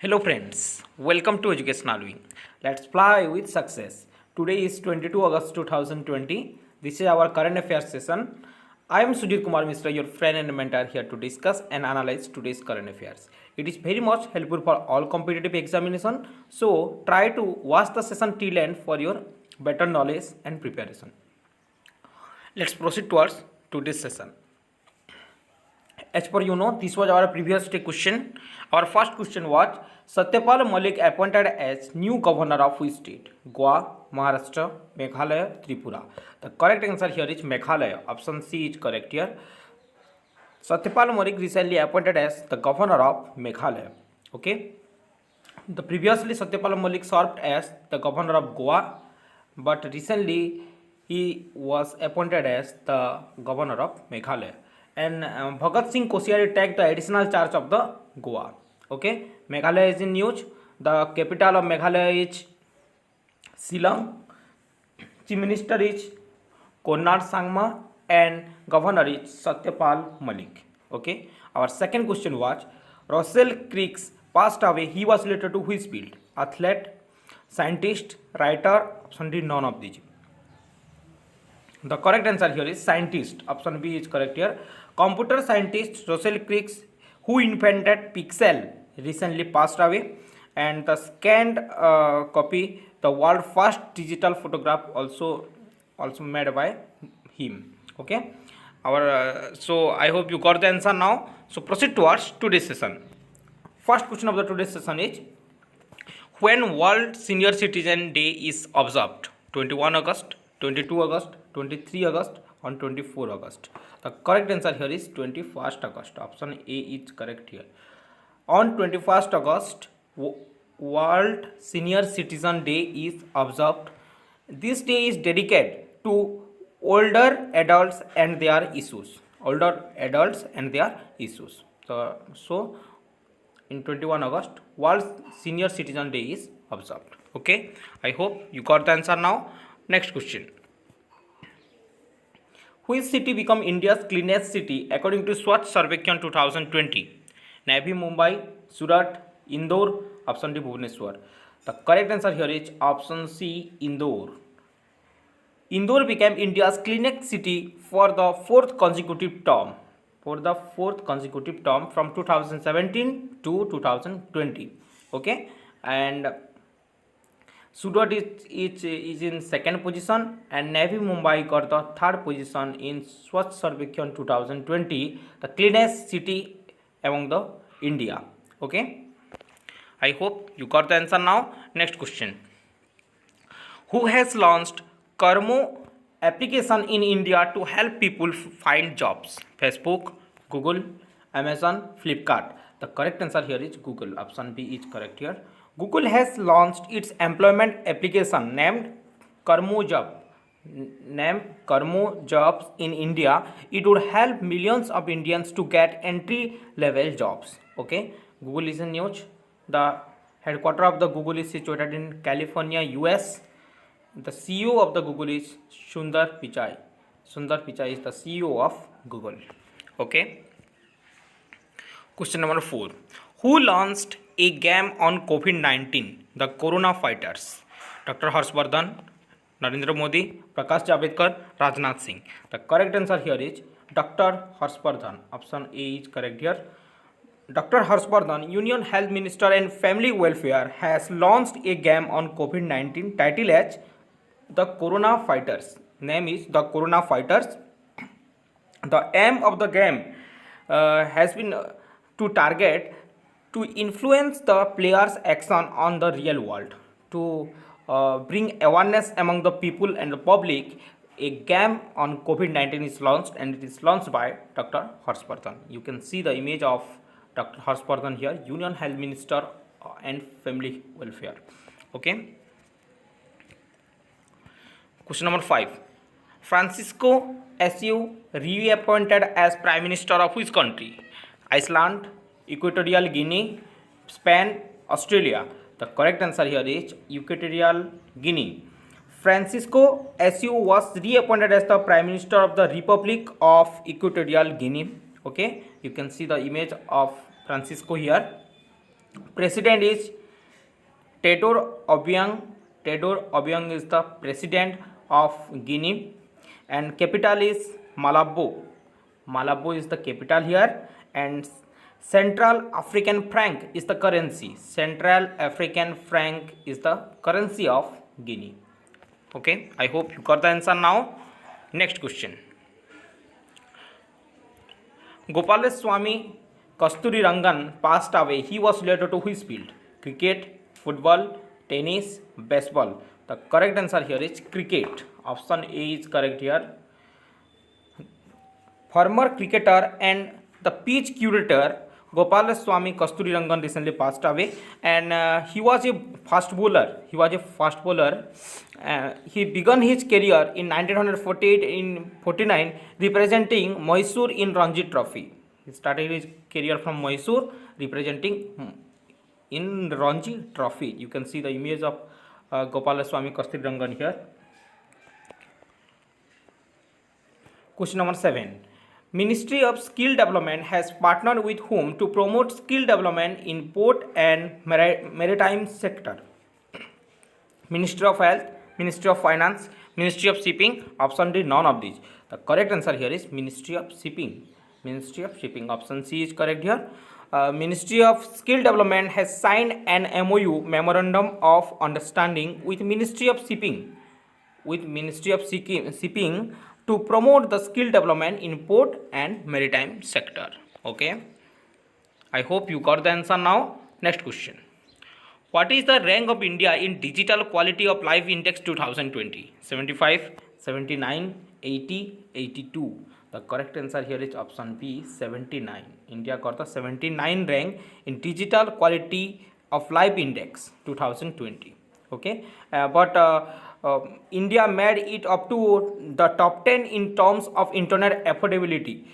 Hello friends, welcome to Educational Wing. Let's fly with success. Today is 22 August 2020. This is our current affairs session. I am Sudhir Kumar Mishra, your friend and mentor here to discuss and analyze today's current affairs. It is very much helpful for all competitive examination. So try to watch the session till end for your better knowledge and preparation. Let's proceed towards today's session. As per this was our previous day question. Our first question was Satyapal Malik appointed as new governor of which state? Goa, Maharashtra, Meghalaya, Tripura. The correct answer here is Meghalaya. Option C is correct here. Satyapal Malik recently appointed as the governor of Meghalaya. Okay. The previously Satyapal Malik served as the governor of Goa, but recently he was appointed as the governor of Meghalaya. And Bhagat Singh Koshyari take the additional charge of the Goa. Okay, Meghalaya is in news. The capital of Meghalaya is Shillong. Chief Minister is Konark Sangma and Governor is Satyapal Malik. Okay, our second question was Russell Creeks passed away. He was related to which field? Athlete, scientist, writer, option D, none of these. The correct answer here is scientist. Option B is correct here. Computer scientist Russell Creeks, who invented pixel, recently passed away, and the scanned copy, the world first digital photograph, also made by him. Okay. So I hope you got the answer now. So proceed towards today's session. First question of the today's session is when World Senior Citizen Day is observed? 21 August, 22 August, 23 August, on 24 August. The correct answer here is 21st August. Option A is correct here. On 21st August, World Senior Citizen Day is observed. This day is dedicated to older adults and their issues. Older adults and their issues. So in 21 August, World Senior Citizen Day is observed. Okay, I hope you got the answer now. Next question. Which city become India's cleanest city according to Swachh Sarvekshan 2020? Navi Mumbai, Surat, Indore, option D Bhubaneswar. The correct answer here is option C Indore. Indore became India's cleanest city for the fourth consecutive term. From 2017 to 2020. Okay, and Surat is in second position and Navi Mumbai got the third position in Swachh Sarvekshan 2020, the cleanest city among the India. Okay, I hope you got the answer now. Next question. Who has launched Karmo application in India to help people find jobs? Facebook, Google, Amazon, Flipkart. The correct answer here is Google. Option B is correct here. Google has launched its employment application named Karmo Jobs in India. It would help millions of Indians to get entry level jobs. Okay, Google is in news. The headquarters of the Google is situated in California, US. The CEO of the Google is Sundar Pichai. Sundar Pichai is the CEO of Google. Okay. Question number 4. Who launched a game on COVID-19? The Corona Fighters. Dr. Harshvardhan, Narendra Modi, Prakash Javadekar, Rajnath Singh. The correct answer here is Dr. Harshvardhan. Option A is correct here. Dr. Harshvardhan, Union Health Minister and Family Welfare, has launched a game on COVID-19 titled as The Corona Fighters. Name is The Corona Fighters. The aim of the game has been to target to influence the players' action on the real world, to bring awareness among the people and the public. A game on COVID-19 is launched and it is launched by Dr. Harshvardhan. You can see the image of Dr. Harshvardhan here, Union Health Minister and Family Welfare. Okay. Question number 5. Francisco Assis reappointed as Prime Minister of which country? Iceland, Equatorial Guinea, Spain, Australia. The correct answer here is Equatorial Guinea. Francisco Assis was reappointed as the Prime Minister of the Republic of Equatorial Guinea. Okay, you can see the image of Francisco here. President is Tedor Obiang. Tedor Obiang is the president of Guinea, and capital is Malabo. Malabo is the capital here, and Central African franc is the currency. Central African franc is the currency of Guinea. Okay, I hope you got the answer now. Next question. Gopaleswamy Kasturirangan passed away. He was related to which field? Cricket, football, tennis, baseball. The correct answer here is cricket. Option A is correct here. Former cricketer and the pitch curator Gopalaswamy Kasturirangan recently passed away, and he was a fast bowler. He began his career in 1948 in 49 representing Mysore in Ranji Trophy. He started his career from Mysore representing in Ranji Trophy. You can see the image of Gopalaswamy Kasturirangan here. Question number 7. Ministry of Skill Development has partnered with whom to promote skill development in port and maritime sector? Ministry of Health, Ministry of Finance, Ministry of Shipping. Option D, none of these. The correct answer here is Ministry of Shipping. Ministry of Shipping. Option C is correct here. Ministry of Skill Development has signed an MOU, Memorandum of Understanding, with Ministry of Shipping. To promote the skill development in port and maritime sector. Okay, I hope you got the answer now. Next question. What is the rank of India in Digital Quality of Life Index 2020? 75, 79, 80, 82. The correct answer here is option B, 79. India got the 79 rank in Digital Quality of Life Index 2020. Okay, India made it up to the top 10 in terms of internet affordability.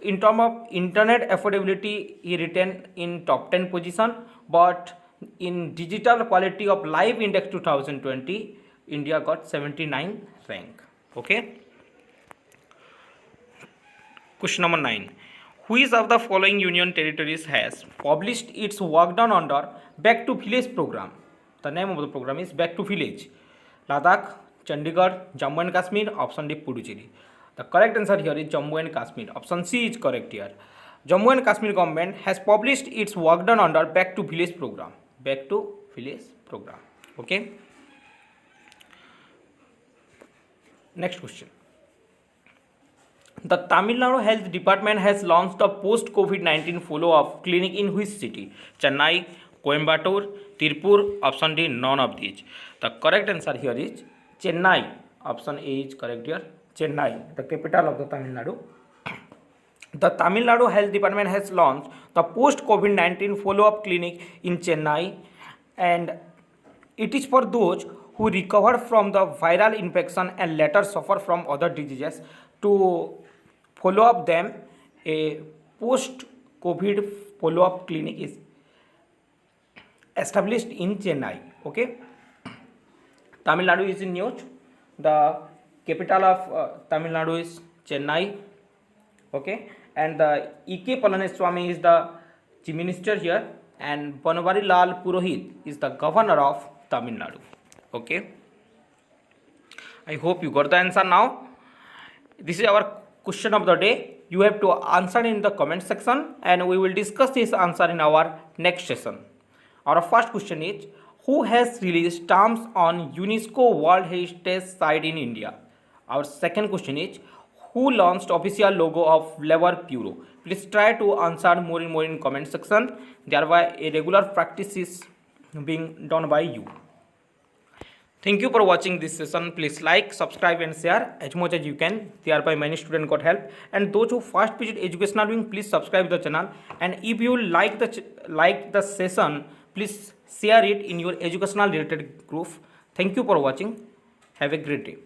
In terms of internet affordability, he retained in top 10 position, but in Digital Quality of Life Index 2020, India got 79 rank. Okay. Question number 9. Which of the following union territories has published its work done under Back to Village program? The name of the program is Back to Village. Ladakh, Chandigarh, Jammu and Kashmir. Option D, Puducherry. The correct answer here is Jammu and Kashmir. Option C is correct here. Jammu and Kashmir government has published its work done under Back to Village program. Back to Village program. Okay. Next question. The Tamil Nadu Health Department has launched a post-COVID-19 follow-up clinic in which city? Chennai, Coimbatore, Tirupur. Option D, none of these. The correct answer here is Chennai. Option A is correct here. Chennai, the capital of the Tamil Nadu. The Tamil Nadu Health Department has launched the post-COVID-19 follow-up clinic in Chennai, and it is for those who recover from the viral infection and later suffer from other diseases. To follow up them, a post-COVID follow-up clinic is established in Chennai. Okay, Tamil Nadu is in news. The capital of Tamil Nadu is Chennai. Okay, and the E.K. Palaniswamy is the Chief Minister here, and Banwari Lal Purohit is the Governor of Tamil Nadu. Okay, I hope you got the answer now. This is our question of the day. You have to answer in the comment section, and we will discuss this answer in our next session. Our first question is, who has released stamps on UNESCO World Heritage Site in India? Our second question is, who launched official logo of Labour Bureau? Please try to answer more in comment section. Thereby a regular practice is being done by you. Thank you for watching this session. Please like, subscribe and share as much as you can. Thereby many students got help. And those who first visit Educational Wing, please subscribe the channel. And if you like the session, please share it in your educational related group. Thank you for watching. Have a great day.